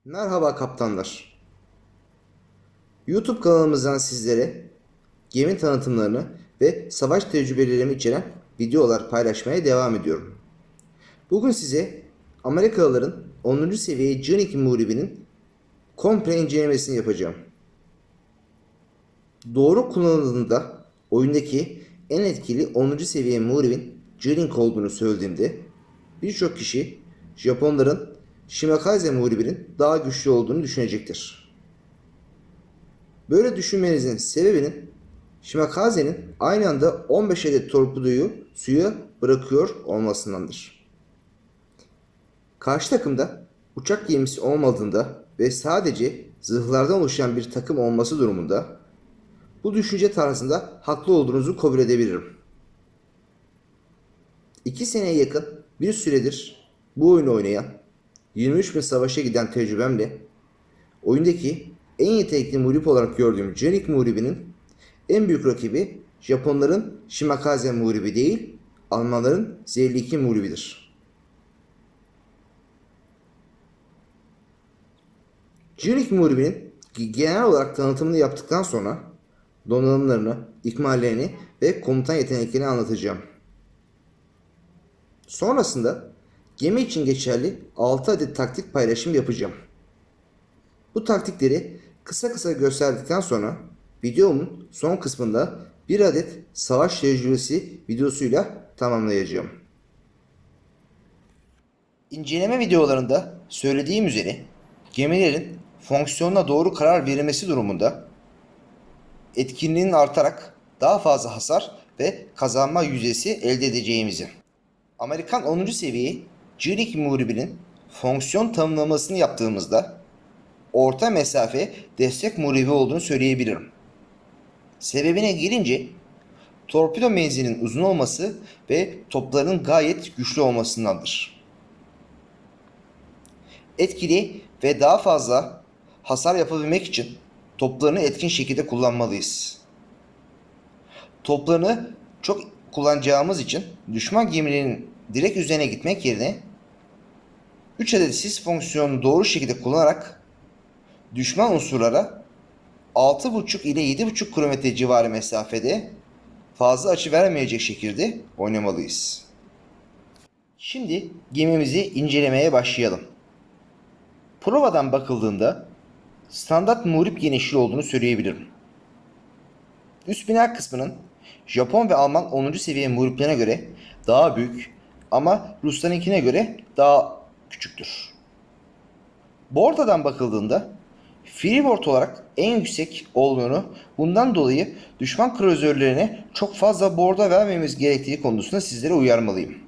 Merhaba kaptanlar. YouTube kanalımızdan sizlere gemi tanıtımlarını ve savaş tecrübelerimi içeren videolar paylaşmaya devam ediyorum. Bugün size Amerikalıların 10. seviye J-2 muhribinin komple incelemesini yapacağım. Doğru kullanıldığında oyundaki en etkili 10. seviye muhribin J-Link olduğunu söylediğimde birçok kişi Japonların Shimakaze muhribinin daha güçlü olduğunu düşünecektir. Böyle düşünmenizin sebebinin Shimakaze'nin aynı anda 15 adet torpidoyu suya bırakıyor olmasındandır. Karşı takımda uçak gemisi olmadığında ve sadece zırhlardan oluşan bir takım olması durumunda bu düşünce tarzında haklı olduğunuzu kabul edebilirim. 2 seneye yakın bir süredir bu oyunu oynayan, 23 bin savaşa giden tecrübemle oyundaki en yetenekli muhrip olarak gördüğüm J-Link muhribinin en büyük rakibi Japonların Shimakaze muhribi değil, Almanların Z-52 muhribidir. J-Link muhribinin genel olarak tanıtımını yaptıktan sonra donanımlarını, ikmallerini ve komutan yeteneklerini anlatacağım. Sonrasında gemi için geçerli 6 adet taktik paylaşım yapacağım. Bu taktikleri kısa kısa gösterdikten sonra videomun son kısmında bir adet savaş tecrübesi videosuyla tamamlayacağım. İnceleme videolarında söylediğim üzere gemilerin fonksiyonuna doğru karar verilmesi durumunda etkinliğinin artarak daha fazla hasar ve kazanma yüzdesi elde edeceğimizi. Amerikan 10. seviye J-2 muhribinin fonksiyon tanımlamasını yaptığımızda orta mesafe destek muhribi olduğunu söyleyebilirim. Sebebine gelince torpido menzilinin uzun olması ve toplarının gayet güçlü olmasındandır. Etkili ve daha fazla hasar yapabilmek için toplarını etkin şekilde kullanmalıyız. Toplarını çok kullanacağımız için düşman gemilerinin direkt üzerine gitmek yerine 3 adet sis fonksiyonunu doğru şekilde kullanarak düşman unsurlara 6,5 ile 7,5 kilometre civarı mesafede fazla açı vermeyecek şekilde oynamalıyız. Şimdi gemimizi incelemeye başlayalım. Provadan bakıldığında standart muhrip genişliği olduğunu söyleyebilirim. Üst bina kısmının Japon ve Alman 10. seviye muhriplerine göre daha büyük ama Ruslarınkine göre daha küçüktür. Bordadan bakıldığında freeboard olarak en yüksek olduğunu, bundan dolayı düşman kruzörlerine çok fazla borda vermemiz gerektiği konusunda sizlere uyarmalıyım.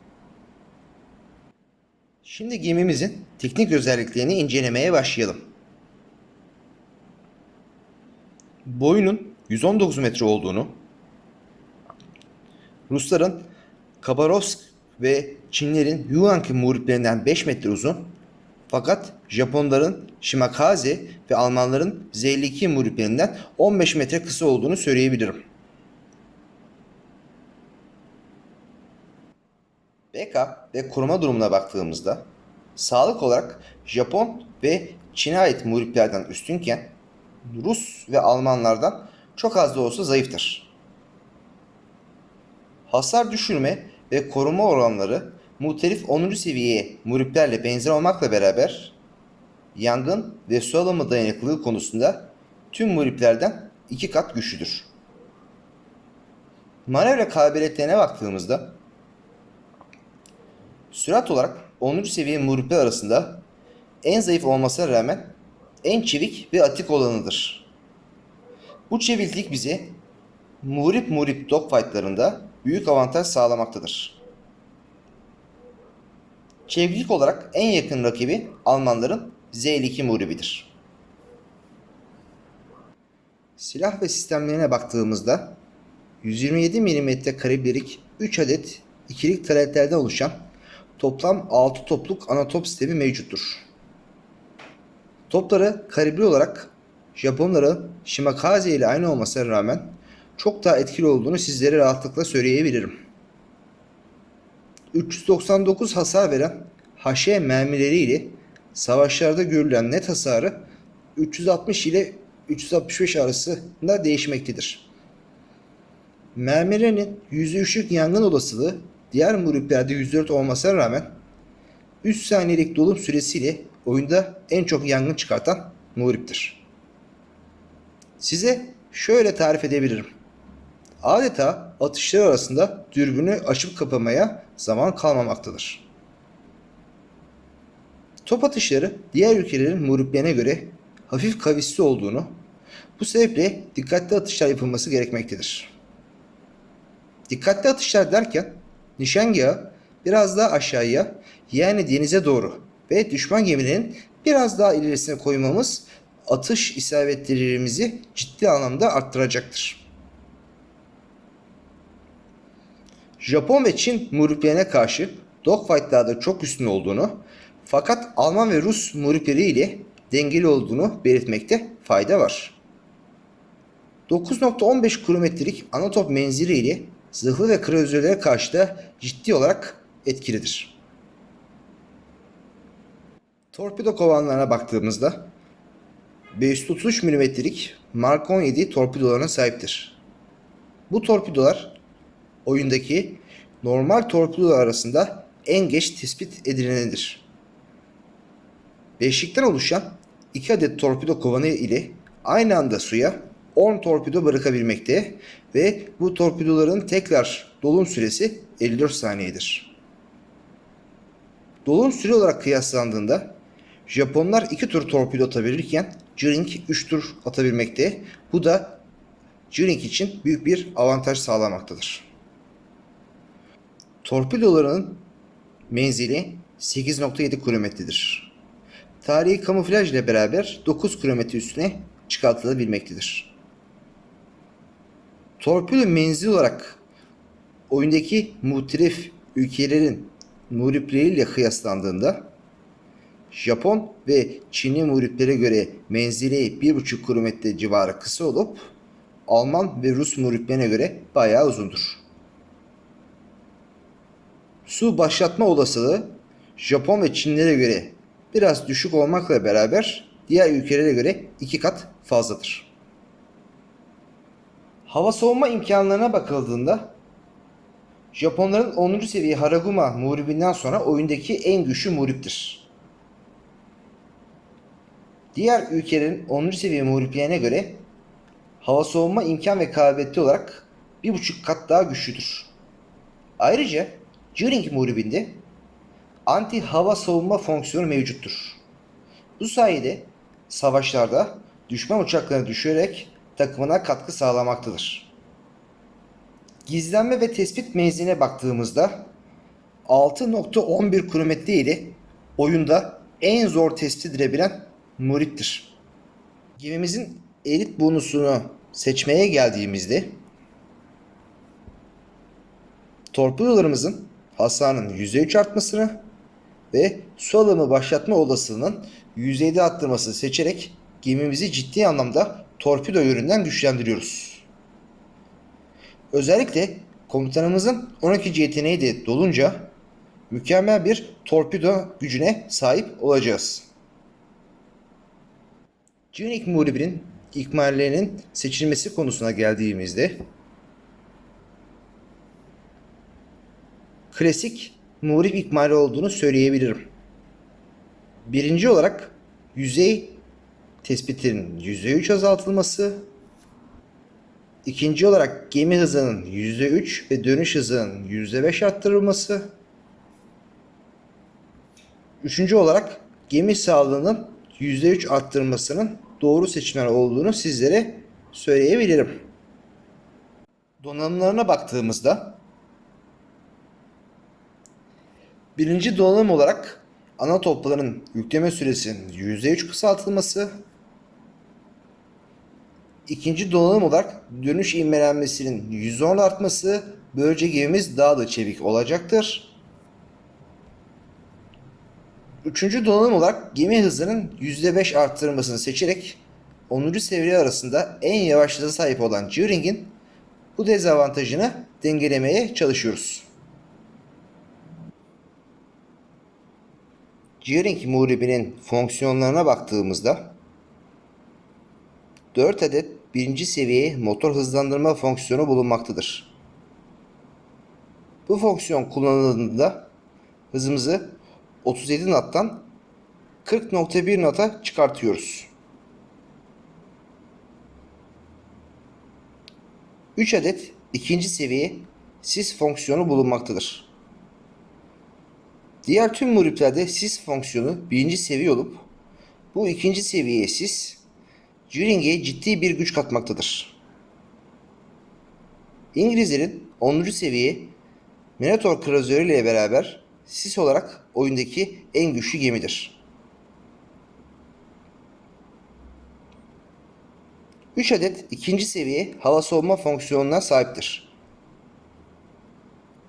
Şimdi gemimizin teknik özelliklerini incelemeye başlayalım. Boyunun 119 metre olduğunu, Rusların Khabarovsk ve Çinlerin Yuanki muhriplerinden 5 metre uzun, fakat Japonların Shimakaze ve Almanların Z-52 muhriplerinden 15 metre kısa olduğunu söyleyebilirim. BK ve koruma durumuna baktığımızda sağlık olarak Japon ve Çin'e ait muhriplerden üstünken Rus ve Almanlardan çok az da olsa zayıftır. Hasar düşürme ve koruma oranları muhtelif 10. seviyeye muhriplerle benzer olmakla beraber yangın ve su alımı dayanıklılığı konusunda tüm muhriplerden 2 kat güçlüdür. Manevra kabiliyetlerine baktığımızda sürat olarak 10. seviye muhripler arasında en zayıf olmasına rağmen en çevik ve atik olanıdır. Bu çeviklik bize muhrip dogfightlarında büyük avantaj sağlamaktadır. Çeviklik olarak en yakın rakibi Almanların Z-52 muhribidir. Silah ve sistemlerine baktığımızda 127 mm kalibrelik 3 adet ikilik taletlerden oluşan toplam 6 topluk ana top sistemi mevcuttur. Topları kalibre olarak Japonların Shimakaze ile aynı olmasına rağmen çok daha etkili olduğunu sizlere rahatlıkla söyleyebilirim. 399 hasar veren HE mermileri ile savaşlarda görülen net hasarı 360 ile 365 arasında değişmektedir. Mermilerinin %3'lük yangın olasılığı diğer muhriplerde %4 olmasına rağmen 3 saniyelik dolum süresiyle oyunda en çok yangın çıkartan muhriptir. Size şöyle tarif edebilirim. Adeta atışlar arasında dürbünü açıp kapamaya zaman kalmamaktadır. Top atışları diğer ülkelerin muhriplerine göre hafif kavisli olduğunu, bu sebeple dikkatli atışlar yapılması gerekmektedir. Dikkatli atışlar derken nişangahı biraz daha aşağıya, yani denize doğru ve düşman gemilerinin biraz daha ilerisine koymamız atış isabetlerimizi ciddi anlamda arttıracaktır. Japon ve Çin muhriplerine karşı dogfight'larda çok üstün olduğunu, fakat Alman ve Rus muhripleri ile dengeli olduğunu belirtmekte fayda var. 9.15 kilometrelik ana top menzili ile zırhlı ve kruzerlere karşı da ciddi olarak etkilidir. Torpido kovanlarına baktığımızda 533 mm'lik Mark 17 torpidolarına sahiptir. Bu torpidolar oyundaki normal torpidolar arasında en geç tespit edilenidir. Beşikten oluşan 2 adet torpido kovanı ile aynı anda suya 10 torpido bırakabilmekte ve bu torpidoların tekrar dolum süresi 54 saniyedir. Dolum süre olarak kıyaslandığında Japonlar 2 tur torpido atabilirken J-Ring 3 tur atabilmekte. Bu da J-Ring için büyük bir avantaj sağlamaktadır. Torpidolarının menzili 8.7 kilometredir. Tarihi kamuflaj ile beraber 9 kilometre üstüne çıkartılabilmektedir. Torpido menzil olarak oyundaki muhtelif ülkelerin muhripleriyle kıyaslandığında Japon ve Çinli muhriplere göre menzili 1,5 kilometre civarı kısa olup Alman ve Rus muhriplerine göre bayağı uzundur. Su başlatma olasılığı Japon ve Çinlilere göre biraz düşük olmakla beraber diğer ülkelere göre 2 kat fazladır. Hava savunma imkanlarına bakıldığında Japonların 10. seviye Haraguma muhribinden sonra oyundaki en güçlü muhriptir. Diğer ülkelerin 10. seviye muhriplerine göre hava savunma imkan ve kabiliyeti olarak 1,5 kat daha güçlüdür. Ayrıca J-Ring muhribinde anti hava savunma fonksiyonu mevcuttur. Bu sayede savaşlarda düşman uçaklarını düşürerek takımına katkı sağlamaktadır. Gizlenme ve tespit menziline baktığımızda 6.11 kilometre ile oyunda en zor tespit edilebilen muhriptir. Gemimizin elit bonusunu seçmeye geldiğimizde torpidolarımızın hasarının %3 artmasını ve su alımı başlatma olasılığının %7 arttırmasını seçerek gemimizi ciddi anlamda torpido yönünden güçlendiriyoruz. Özellikle komutanımızın 12. yeteneği de dolunca mükemmel bir torpido gücüne sahip olacağız. J-Ring muhribinin ikmallerinin seçilmesi konusuna geldiğimizde klasik muhrip ikmali olduğunu söyleyebilirim. Birinci olarak yüzey tespitinin %3 azaltılması, ikinci olarak gemi hızının %3 ve dönüş hızının %5 arttırılması, üçüncü olarak gemi sağlığının %3 arttırılmasının doğru seçimler olduğunu sizlere söyleyebilirim. Donanımlarına baktığımızda birinci donanım olarak ana topların yükleme süresinin %3 kısaltılması, ikinci donanım olarak dönüş ivmelenmesinin %10 artması, böylece gemimiz daha da çevik olacaktır. Üçüncü donanım olarak gemi hızının %5 arttırılmasını seçerek 10. seviye arasında en yavaş hıza sahip olan J-Ring'in bu dezavantajını dengelemeye çalışıyoruz. Gearing muhribinin fonksiyonlarına baktığımızda 4 adet birinci seviye motor hızlandırma fonksiyonu bulunmaktadır. Bu fonksiyon kullanıldığında hızımızı 37 knot'tan 40.1 knot'a çıkartıyoruz. 3 adet ikinci seviye sis fonksiyonu bulunmaktadır. Diğer tüm muhriplerde sis fonksiyonu birinci seviye olup bu ikinci seviye sis Gearing'e ciddi bir güç katmaktadır. İngilizlerin 10. seviye Minotaur kruzeri ile beraber sis olarak oyundaki en güçlü gemidir. 3 adet ikinci seviye hava savunma fonksiyonuna sahiptir.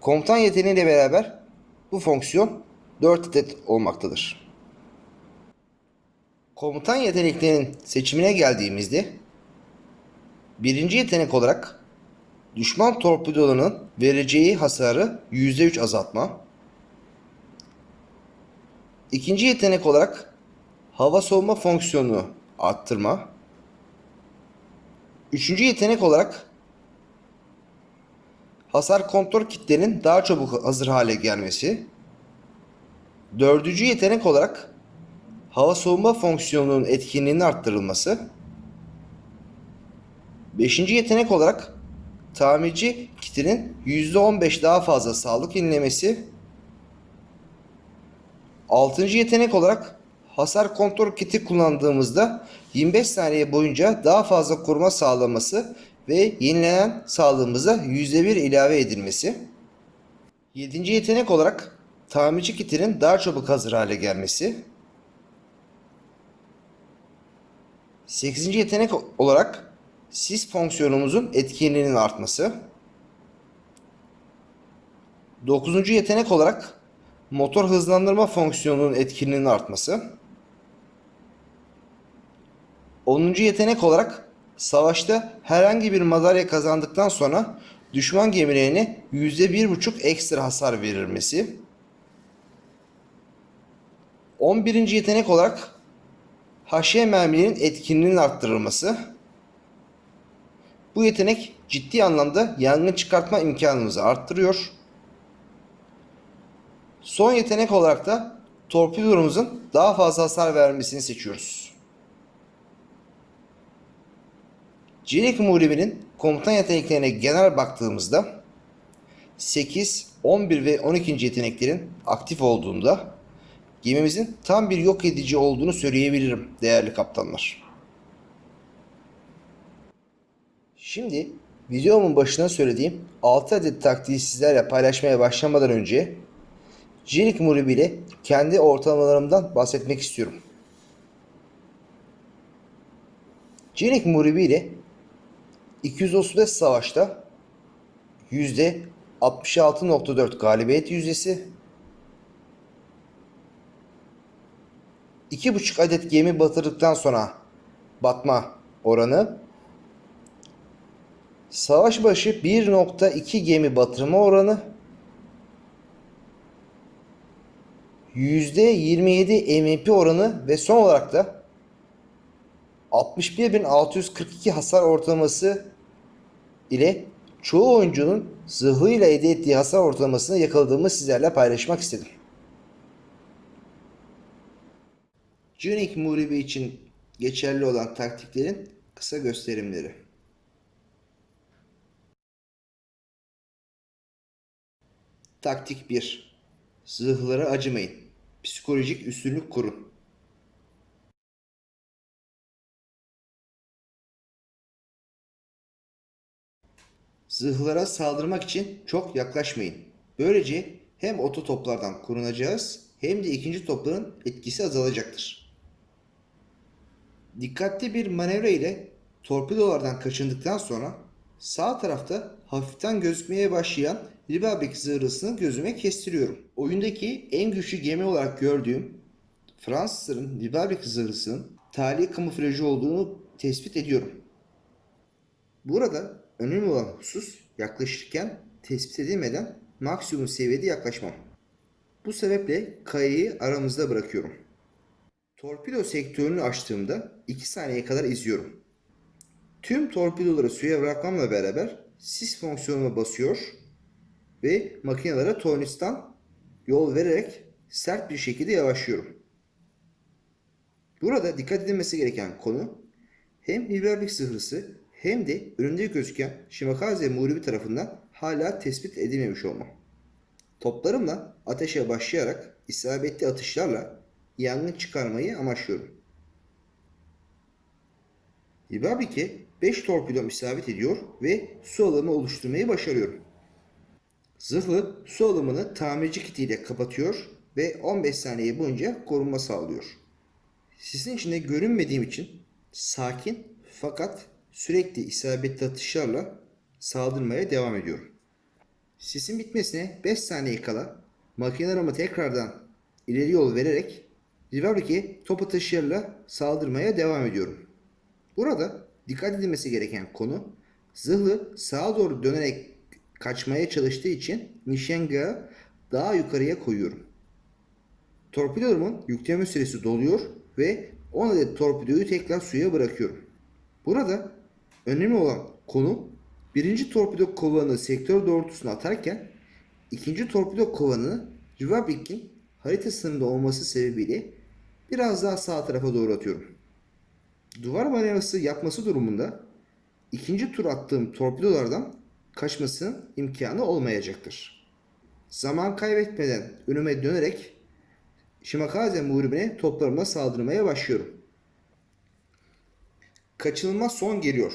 Komutan yeteneğiyle beraber bu fonksiyon 4 adet olmaktadır. Komutan yeteneklerinin seçimine geldiğimizde birinci yetenek olarak düşman torpidolarının vereceği hasarı %3 azaltma. İkinci yetenek olarak hava savunma fonksiyonunu arttırma. Üçüncü yetenek olarak hasar kontrol kitlerinin daha çabuk hazır hale gelmesi. Dördüncü yetenek olarak hava savunma fonksiyonunun etkinliğinin arttırılması. Beşinci yetenek olarak tamirci kitinin %15 daha fazla sağlık yenilemesi. Altıncı yetenek olarak hasar kontrol kiti kullandığımızda 25 saniye boyunca daha fazla koruma sağlaması ve yenilenen sağlığımıza %1 ilave edilmesi. Yedinci yetenek olarak tamirci kitinin daha çabuk hazır hale gelmesi. Sekizinci yetenek olarak sis fonksiyonumuzun etkinliğinin artması. Dokuzuncu yetenek olarak motor hızlandırma fonksiyonunun etkinliğinin artması. 10. yetenek olarak savaşta herhangi bir madalya kazandıktan sonra düşman gemilerine %1,5 ekstra hasar verilmesi. 11. yetenek olarak haşiye mermilerinin etkinliğinin arttırılması. Bu yetenek ciddi anlamda yangın çıkartma imkanımızı arttırıyor. Son yetenek olarak da torpidorumuzun daha fazla hasar vermesini seçiyoruz. Gearing muhribinin komutan yeteneklerine genel baktığımızda 8, 11 ve 12. yeteneklerin aktif olduğunda gemimizin tam bir yok edici olduğunu söyleyebilirim değerli kaptanlar. Şimdi videomun başına söylediğim 6 adet taktiği sizlerle paylaşmaya başlamadan önce Gearing muhribi ile kendi ortalamalarımdan bahsetmek istiyorum. Gearing muhribi ile 235 savaşta %66.4 galibiyet yüzdesi, 2,5 adet gemi batırdıktan sonra batma oranı, savaş başı 1,2 gemi batırma oranı, %27 MVP oranı ve son olarak da 61.642 hasar ortalaması ile çoğu oyuncunun zırhıyla elde ettiği hasar ortalamasını yakaladığımı sizlerle paylaşmak istedim. Gearing muhribi için geçerli olan taktiklerin kısa gösterimleri. Taktik 1. Zırhlara acımayın. Psikolojik üstünlük kurun. Zırhlara saldırmak için çok yaklaşmayın. Böylece hem ototoplardan korunacağız hem de ikinci topların etkisi azalacaktır. Dikkatli bir manevra ile torpidolardan kaçındıktan sonra sağ tarafta hafiften gözükmeye başlayan Liebherr zırhlısını gözüme kestiriyorum. Oyundaki en güçlü gemi olarak gördüğüm Fransızların Liebherr zırhlısının tali kamuflajı olduğunu tespit ediyorum. Burada önemli olan husus yaklaşırken tespit edilmeden maksimum seviyede yaklaşmam. Bu sebeple kayayı aramızda bırakıyorum. Torpido sektörünü açtığımda 2 saniye kadar izliyorum. Tüm torpidoları suya bırakmamla beraber sis fonksiyonuna basıyor ve makinelere tornistan yol vererek sert bir şekilde yavaşlıyorum. Burada dikkat edilmesi gereken konu hem hidravlik sıhhısı hem de önünde gözüken Shimakaze muhribi tarafından hala tespit edilmemiş olma. Toplarımla ateşe başlayarak isabetli atışlarla yangın çıkarmayı amaçlıyorum. Hidraulik'e 5 torpidom isabet ediyor ve su alımı oluşturmayı başarıyorum. Zırhlı su alımını tamirci kitiyle kapatıyor ve 15 saniye boyunca korunma sağlıyor. Sisin içinde görünmediğim için sakin fakat sürekli isabetli atışlarla saldırmaya devam ediyorum. Sisin bitmesine 5 saniye kala makinelerime tekrardan ileri yol vererek Hidraulik'e top atışlarıyla saldırmaya devam ediyorum. Burada dikkat edilmesi gereken konu zırhlı sağa doğru dönerek kaçmaya çalıştığı için nişangahı daha yukarıya koyuyorum. Torpidolarımın yükleme süresi doluyor ve 10 adet torpidoyu tekrar suya bırakıyorum. Burada önemli olan konu birinci torpido kovanını sektör doğrultusuna atarken ikinci torpido kovanını Rivabric'in haritasında olması sebebiyle biraz daha sağ tarafa doğru atıyorum. Duvar manevrası yapması durumunda ikinci tur attığım torpidolardan kaçmasının imkanı olmayacaktır. Zaman kaybetmeden önüme dönerek Shimakaze muhribine toplarımla saldırmaya başlıyorum. Kaçınılmaz son geliyor.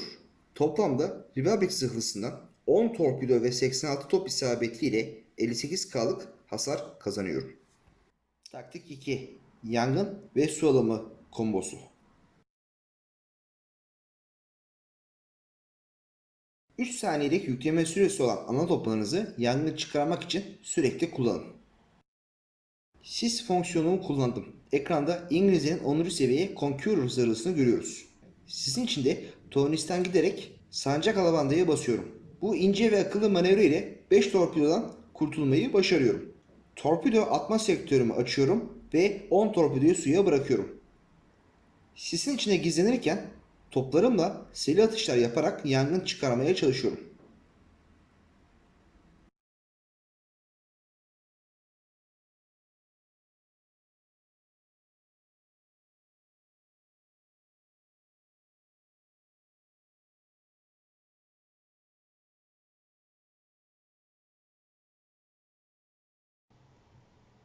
Toplamda Rivabric zırhlısından 10 torpido ve 86 top isabetiyle 58K'lık hasar kazanıyorum. Taktik 2. Yangın ve su alımı kombosu. 3 saniyelik yükleme süresi olan ana toplarınızı yangın çıkarmak için sürekli kullanın. Sis fonksiyonumu kullandım. Ekranda İngilizcenin 10. seviye Conqueror zırhlısını görüyoruz. Sisin içinde tornistan giderek sancak alabandaya basıyorum. Bu ince ve akıllı manevra ile 5 torpidodan kurtulmayı başarıyorum. Torpido atma sektörümü açıyorum ve 10 torpidoyu suya bırakıyorum. Sisin içine gizlenirken toplarımla seri atışlar yaparak yangın çıkarmaya çalışıyorum.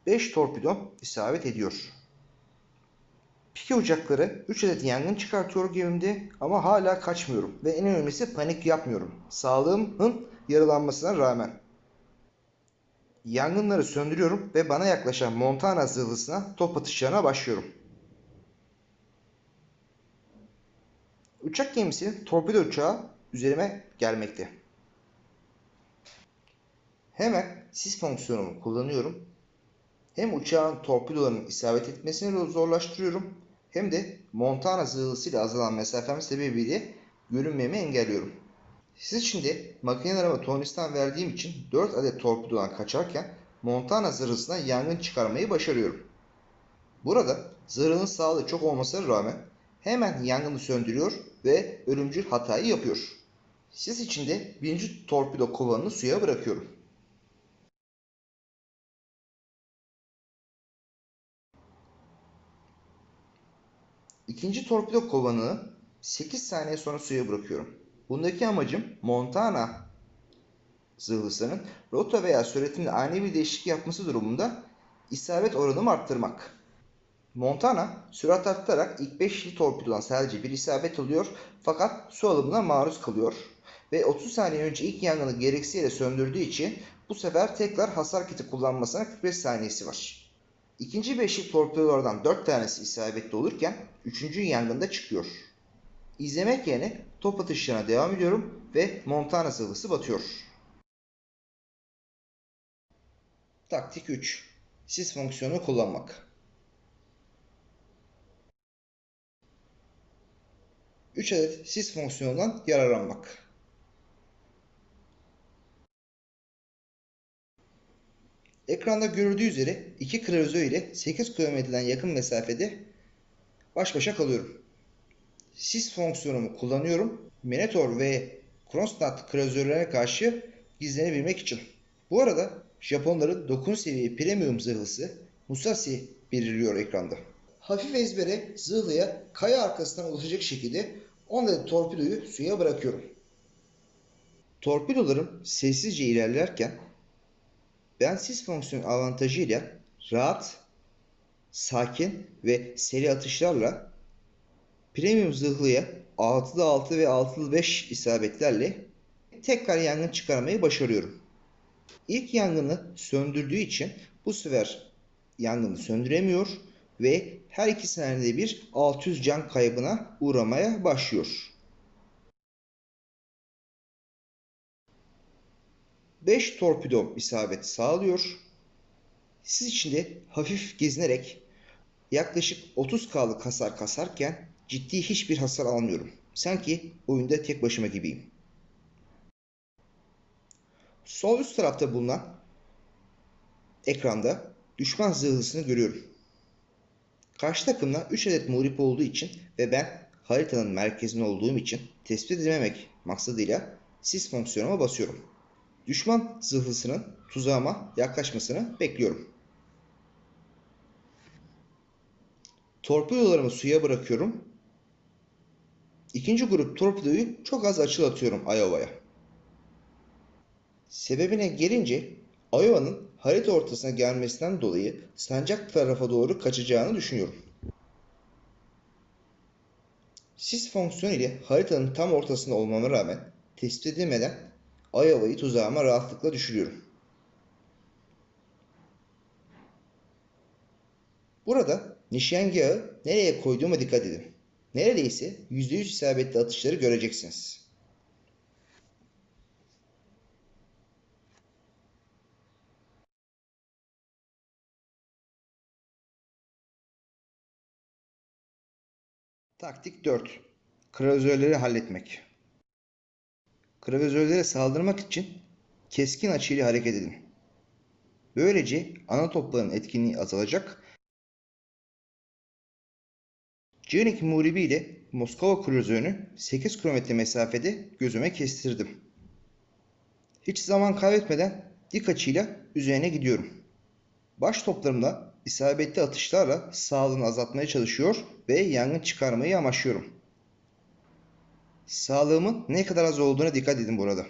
Beş torpido isabet ediyor. Pike uçakları 3 adet yangın çıkartıyor gemimde ama hala kaçmıyorum ve en önemlisi panik yapmıyorum. Sağlığımın yaralanmasına rağmen. Yangınları söndürüyorum ve bana yaklaşan Montana zırhlısına top atışlarına başlıyorum. Uçak gemisi torpido uçağı üzerime gelmekte. Hemen sis fonksiyonumu kullanıyorum. Hem uçağın torpidolarının isabet etmesini zorlaştırıyorum hem de Montana zırhlısıyla azalan mesafem sebebiyle görünmemi engelliyorum. Siz şimdi makinelerime tornistan verdiğim için 4 adet torpidodan kaçarken Montana zırhlısına yangın çıkarmayı başarıyorum. Burada zırhın sağlığı çok olmasına rağmen hemen yangını söndürüyor ve ölümcül hatayı yapıyor. Siz içinde birinci torpido kovanını suya bırakıyorum. İkinci torpido kovanını 8 saniye sonra suya bırakıyorum. Bundaki amacım Montana zırhlısının rota veya süratinde ani bir değişiklik yapması durumunda isabet oranımı arttırmak. Montana sürat arttarak ilk 5 torpidodan sadece bir isabet alıyor fakat su alımına maruz kalıyor. Ve 30 saniye önce ilk yangını gereksiz yere söndürdüğü için bu sefer tekrar hasar kiti kullanmasına 45 saniyesi var. İkinci beşlik torpidolardan 4 tanesi isabetli olurken 3. yangında çıkıyor. İzlemek yerine top atışlarına devam ediyorum ve Montana zırhlısı batıyor. Taktik 3. Sis fonksiyonu kullanmak. 3 adet sis fonksiyonundan yararlanmak. Ekranda görüldüğü üzere iki klasör ile 8 kilometreden yakın mesafede baş başa kalıyorum. Sys fonksiyonumu kullanıyorum. Monitor ve Kronstadt klasörlerine karşı gizlenebilmek için. Bu arada Japonların 9 seviye premium zırhlısı Musashi belirliyor ekranda. Hafif ezbere zırhlıya kaya arkasından ulaşacak şekilde 10 adet torpidoyu suya bırakıyorum. Torpidolarım sessizce ilerlerken ben sis fonksiyonu avantajıyla rahat, sakin ve seri atışlarla premium zırhlıya 6'da 6 ve 6'da 5 isabetlerle tekrar yangın çıkarmayı başarıyorum. İlk yangını söndürdüğü için bu sefer yangını söndüremiyor ve her iki saniyede bir 600 can kaybına uğramaya başlıyor. 5 torpido isabet sağlıyor. Siz içinde hafif gezinerek yaklaşık 30K'lık hasar kasarken ciddi hiçbir hasar almıyorum. Sanki oyunda tek başıma gibiyim. Sol üst tarafta bulunan ekranda düşman zırhlısını görüyorum. Karşı takımda 3 adet muhrip olduğu için ve ben haritanın merkezinde olduğum için tespit edilememek maksadıyla sis fonksiyonuma basıyorum. Düşman zırhlısının tuzağıma yaklaşmasını bekliyorum. Torpidolarımı suya bırakıyorum. İkinci grup torpidoyu çok az açı atıyorum Iowa'ya. Sebebine gelince Iowa'nın harita ortasına gelmesinden dolayı sancak tarafa doğru kaçacağını düşünüyorum. Sis fonksiyonu ile haritanın tam ortasında olmama rağmen tespit edilmeden Iowa'yı tuzağıma rahatlıkla düşürüyorum. Burada nişangahı nereye koyduğuma dikkat edin. Neredeyse %100 isabetli atışları göreceksiniz. Taktik 4. Klasörleri halletmek. Klasörlere saldırmak için keskin açıyla hareket edin. Böylece ana topların etkinliği azalacak. Cihanik Muhribi ile Moskova klasörünü 8 kilometre mesafede gözüme kestirdim. Hiç zaman kaybetmeden dik açıyla üzerine gidiyorum. Baş toplarımla isabetli atışlarla sağlığını azaltmaya çalışıyor ve yangın çıkarmayı amaçlıyorum. Sağlığımın ne kadar az olduğuna dikkat edin burada.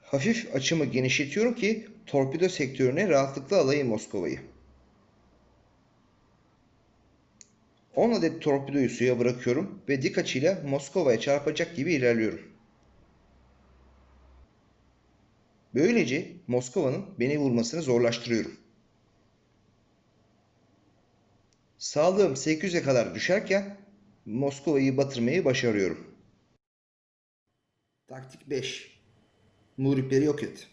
Hafif açımı genişletiyorum ki torpido sektörüne rahatlıkla alayım Moskova'yı. 10 adet torpidoyu suya bırakıyorum ve dik açıyla Moskova'ya çarpacak gibi ilerliyorum. Böylece Moskova'nın beni vurmasını zorlaştırıyorum. Sağlığım 800'e kadar düşerken Moskova'yı batırmayı başarıyorum. Taktik 5. Muhripleri yok et.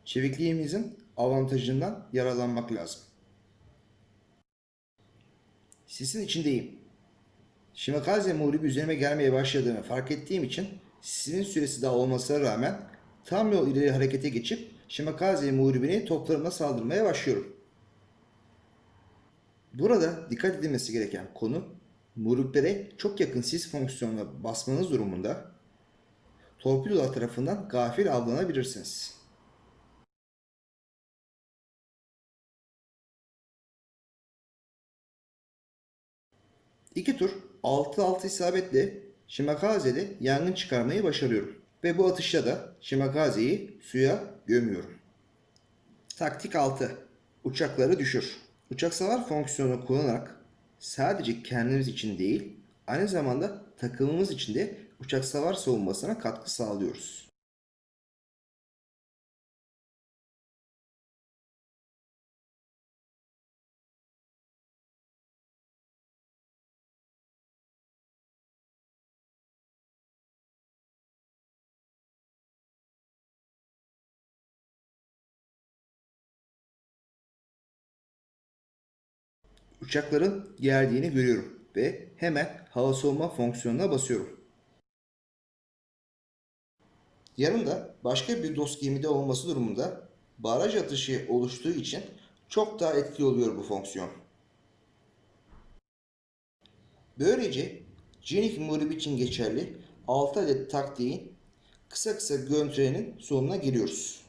Çevikliğimizin avantajından yararlanmak lazım. Sisin içindeyim. Shimakaze muhribi üzerime gelmeye başladığını fark ettiğim için sisin süresi daha olmasına rağmen tam yol ileri harekete geçip Shimakaze muhribini toplarımla saldırmaya başlıyorum. Burada dikkat edilmesi gereken konu muhriplere çok yakın sis fonksiyonuna basmanız durumunda torpidolar tarafından gafil avlanabilirsiniz. İki tur 6-6 isabetle Shimakaze'de yangın çıkarmayı başarıyorum. Ve bu atışla da Shimakaze'yi suya gömüyorum. Taktik 6. Uçakları düşür. Uçak savar fonksiyonunu kullanarak sadece kendimiz için değil, aynı zamanda takımımız için de uçak savar savunmasına katkı sağlıyoruz. Uçakların geldiğini görüyorum ve hemen hava savunma fonksiyonuna basıyorum. Yanında başka bir dost gemide olması durumunda baraj atışı oluştuğu için çok daha etkili oluyor bu fonksiyon. Böylece Cenik muharibi için geçerli 6 adet taktiğin kısa kısa görüntülerinin sonuna geliyoruz.